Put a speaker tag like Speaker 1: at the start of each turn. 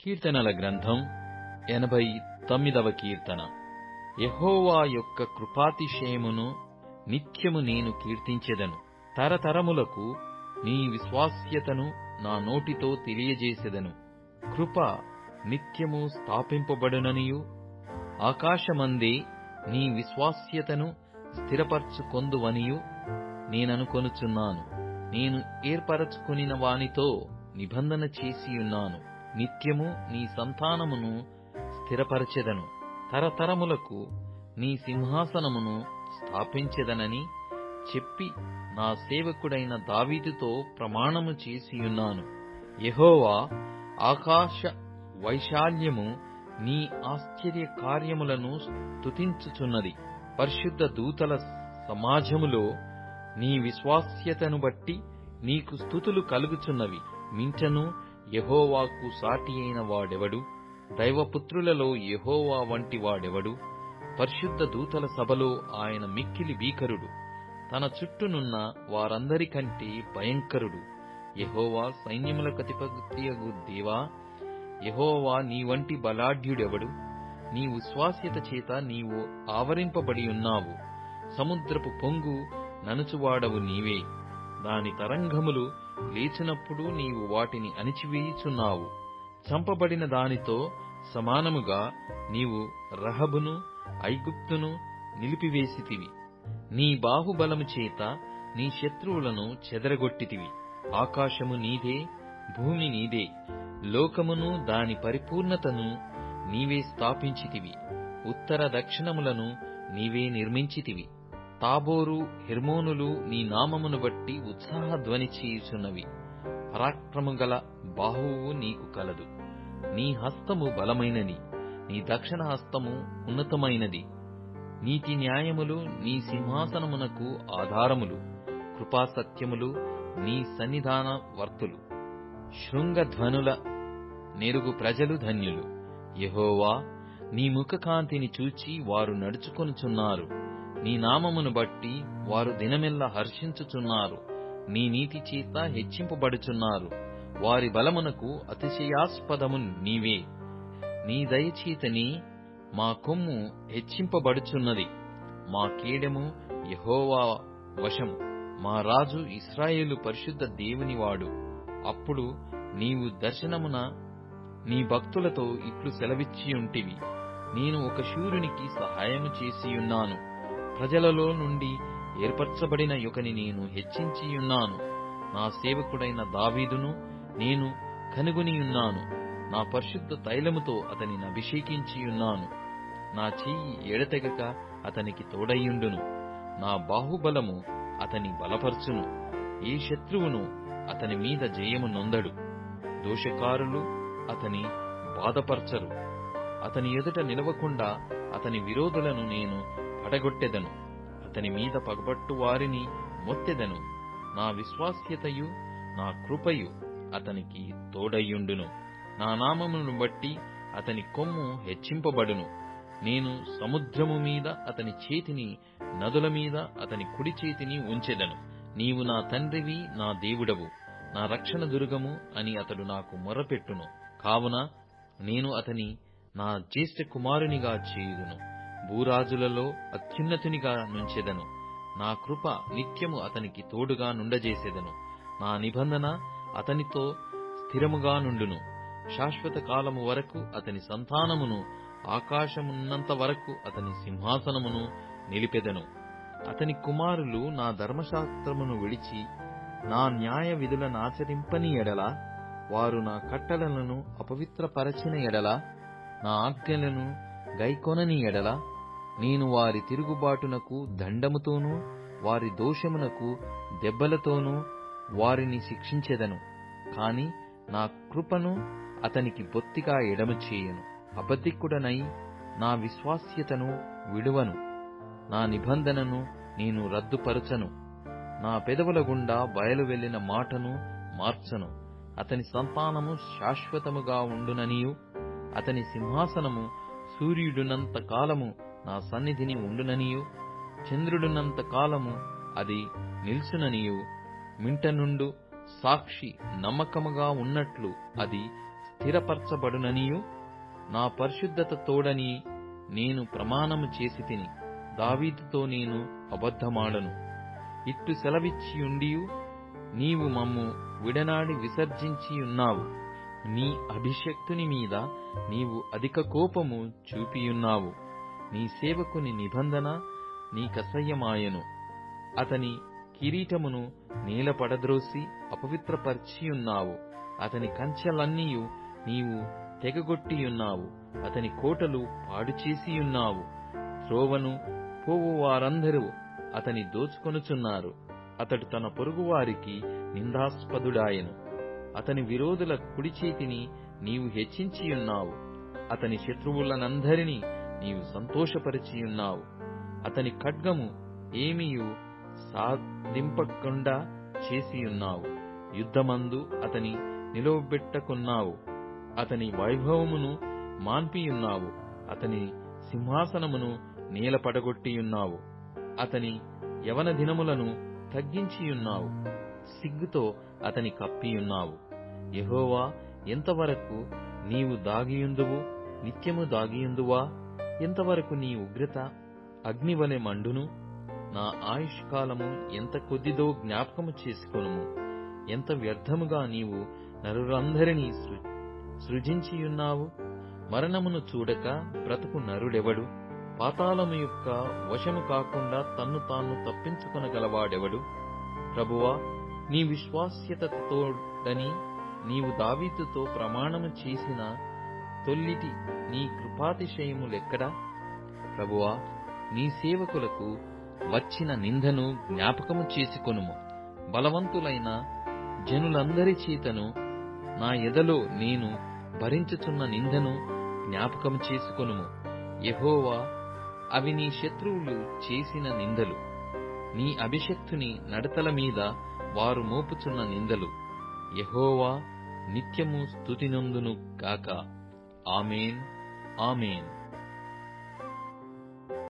Speaker 1: కీర్తనల గ్రంథం 89వ కీర్తన. యెహోవా యొక్క కృపాతిశయమును నిత్యము నేను కీర్తించెదను. తరతరములకు నీ విశ్వాస్యతను నా నోటితో తెలియజేసెదను. కృప నిత్యము స్థాపింపబడుననియు ఆకాశమందే నీ విశ్వాస్యతను స్థిరపరచుకొందువనియు నేననుకొనుచున్నాను. నేను ఏర్పరచుకొనిన వానితో నిబంధన చేసియున్నాను. నిత్యము నీ సంతానమును స్థిరపరచెదను. తరతరములకు నీ సింహాసనమును స్థాపించెదనని చెప్పి నా సేవకుడైన దావీదుతో ప్రమాణము చేసియున్నాను. యెహోవా, ఆకాశ వైశాల్యము నీ ఆశ్చర్య కార్యములను స్తుతించుచున్నది. పరిశుద్ధ దూతల సమాజములో నీ విశ్వాస్యతను బట్టి నీకు స్తుతులు కలుగుచున్నవి. మింటను యెహోవాకు సాటి అయిన వాడెవడు? దైవపుత్రులలో యెహోవా వంటి వాడెవడు? పరిశుద్ధ దూతల సభలో ఆయన మిక్కిలి భీకరుడు. తన చుట్టూనున్న వారందరికంటే భయంకరుడు. యెహోవా సైన్యములకధిపతియగు దేవా, యెహోవా నీ వంటి బలాఢ్యుడెవడు? నీ విశ్వాస్యత చేత నీవు ఆవరింపబడి ఉన్నావు. సముద్రపు పొంగు ననుచువాడవు నీవే. దాని తరంగములు లేచినప్పుడు నీవు వాటిని అణిచివేయుచున్నావు. చంపబడిన దానితో సమానముగా నీవు రహబును ఐగుప్తును నిలిపివేసితివి. నీ బాహుబలము చేత నీ శత్రువులను చెదరగొట్టితివి. ఆకాశము నీదే, భూమి నీదే. లోకమును దాని పరిపూర్ణతను నీవే స్థాపించితివి. ఉత్తర దక్షిణములను నీవే నిర్మించితివి. తాబోరు, హెర్మోనులు నీ నామమును బట్టి ఉత్సాహధ్వని చేయుచున్నవి. పరాక్రమగల బాహువు నీకు కలదు. నీ హస్తము బలమైనది. నీ దక్షిణ హస్తము ఉన్నతమైనది. నీతి న్యాయములు నీ సింహాసనమునకు ఆధారములు. కృపాసత్యములు నీ సన్నిధాన వర్తులు. శృంగధ్వనుల నెరుగు ప్రజలు ధన్యులు. యెహోవా, నీ ముఖకాంతిని చూచి వారు నడుచుకొనుచున్నారు. నీ నామమును బట్టి వారు దినమెల్లా హర్షించుచున్నారు. నీ నీతి చేత హెచ్చింపబడుచున్నారు. వారి బలమునకు అతిశయాస్పదము నీవే. నీ దయచేతని మా కొమ్ము హెచ్చింపబడుచున్నది. మా కేడెము యెహోవా వశము. మా రాజు ఇశ్రాయేలు పరిశుద్ధ దేవునివాడు. అప్పుడు నీవు దర్శనమున నీ భక్తులతో ఇట్లు సెలవిచ్చియుంటివి: నేను ఒక శూరునికి సహాయము చేసియున్నాను. ప్రజలలో నుండి ఏర్పరచబడిన యొకని నేను హెచ్చించియున్నాను. నా సేవకుడైన దావీదును నేను కనుగొనియున్నాను. నా పరిశుద్ధ తైలముతో అతనిని అభిషేకించియున్నాను. నా చెయ్యి ఎడతెగక అతనికి తోడయ్యుండును. నా బాహుబలము అతని బలపరచును. ఏ శత్రువును అతని మీద జయము నొందడు. దోషకారులు అతని బాధపరచరు. అతని ఎదుట నిలవకుండా అతని విరోధులను నేను పడగొట్టెదను. అతని మీద పగబట్టు వారిని మొత్తెదను. నా విశ్వాస్యతయు నా కృపయు అతనికి తోడయ్యుండును. నా నామమును బట్టి అతని కొమ్ము హెచ్చింపబడును. నేను సముద్రము మీద అతని చేతిని, నదుల మీద అతని కుడి చేతిని ఉంచెదను. నీవు నా తండ్రివి, నా దేవుడవు, నా రక్షణ దుర్గము అని అతడు నాకు మొర్రపెట్టును. కావున నేను అతని నా జ్యేష్ఠ కుమారునిగా చేయుదును. భూరాజులలో అత్యున్నతునిగా నుంచెదను. నా కృప నిత్యము అతనికి తోడుగా నుండజేసెదను. నా నిబంధన అతనితో స్థిరముగా నుండును. శాశ్వత కాలము వరకు అతని సంతానమును, ఆకాశమున్నంత వరకు అతని సింహాసనమును నిలిపెదను. అతని కుమారులు నా ధర్మశాస్త్రమును విడిచి నా న్యాయ విధులనాచరింపని ఎడల, వారు నా కట్టడలను అపవిత్రపరచిన ఎడల, నా ఆజ్ఞలను గైకొనని ఎడల, నేను వారి తిరుగుబాటునకు దండముతోనూ వారి దోషమునకు దెబ్బలతోనూ వారిని శిక్షించెదను. కాని నా కృపను అతనికి బొత్తిగా ఎడము చేయను. అబద్ధికుడనై నా విశ్వాస్యతను విడువను. నా నిబంధనను నేను రద్దుపరచను. నా పెదవుల గుండా బయలు వెళ్లిన మాటను మార్చను. అతని సంతానము శాశ్వతముగా ఉండుననియు, అతని సింహాసనము సూర్యుడునంత కాలము నా సన్నిధిని ఉండుననియు, చంద్రుడునంత కాలము అది నిల్చుననియు, మింట నుండు సాక్షి నమ్మకముగా ఉన్నట్లు అది స్థిరపరచబడుననియు నా పరిశుద్ధత తోడని నేను ప్రమాణము చేసితిని. దావీదుతో నేను అబద్ధమాడను. ఇట్టు సెలవిచ్చియుండియు నీవు మమ్ము విడనాడి విసర్జించియున్నావు. నీ అభిషిక్తుని మీద నీవు అధిక కోపము చూపియున్నావు. నీ సేవకుని నిబంధన నీకసహ్యమాయెను. అతని కిరీటమును నేలపడద్రోసి అపవిత్రపరిచియున్నావు. అతని కంచెలన్నీయు నీవు తెగగొట్టియున్నావు. అతని కోటలు పాడుచేసియున్నావు. త్రోవను పోవు వారందరూ అతని దోచుకొనుచున్నారు. అతడు తన పొరుగువారికి నిందాస్పదుడాయెను. అతని విరోధుల కుడిచేతిని నీవు హెచ్చించియున్నావు. అతని శత్రువులనందరినీ నీవు సంతోషపరిచియున్నావు. అతని ఖడ్గము ఏమియు సాధింపకుండా చేసియున్నావు. యుద్ధమందు అతని నిలువబెట్టకున్నావు. అతని వైభవమును మాన్పియున్నావు. అతని సింహాసనమును నేలపడగొట్టియున్నావు. అతని యవన దినములను తగ్గించియున్నావు. సిగ్గుతో అతని కప్పియున్నావు. యెహోవా, ఎంతవరకు నీవు దాగియుందువు? నిత్యము దాగియుందువా? ఎంతవరకు నీ ఉగ్రత అగ్నివలె మండును? నా ఆయుష్కాలము ఎంత కొద్దిదో జ్ఞాపకము చేసుకొనుము. ఎంత వ్యర్థముగా నీవు నరులందరినీ సృజించియున్నావు. మరణమును చూడక బ్రతుకు నరుడెవడు? పాతాళము యొక్క వశము కాకుండా తన్ను తాను తప్పించుకొనగలవాడెవడు? ప్రభువా, నీ విశ్వాస్యతతోడని నీవు దావీదుతో ప్రమాణము చేసిన తొల్లిటి నీ కృపాతిశయములెక్కడా? ప్రభువా, నీ సేవకులకు వచ్చిన నిందను జ్ఞాపకము చేసుకొనుము. బలవంతులైన జనులందరి చేతను నా ఎదలో నేను భరించుచున్న నిందను జ్ఞాపకము చేసుకొనుము. యెహోవా, అవి నీ శత్రువులు చేసిన నిందలు, నీ అభిషిక్తుని నడతల మీద వారు మోపుచున్న నిందలు. యెహోవా నిత్యము స్తుతినొందును గాక. ఆమేన్, ఆమేన్.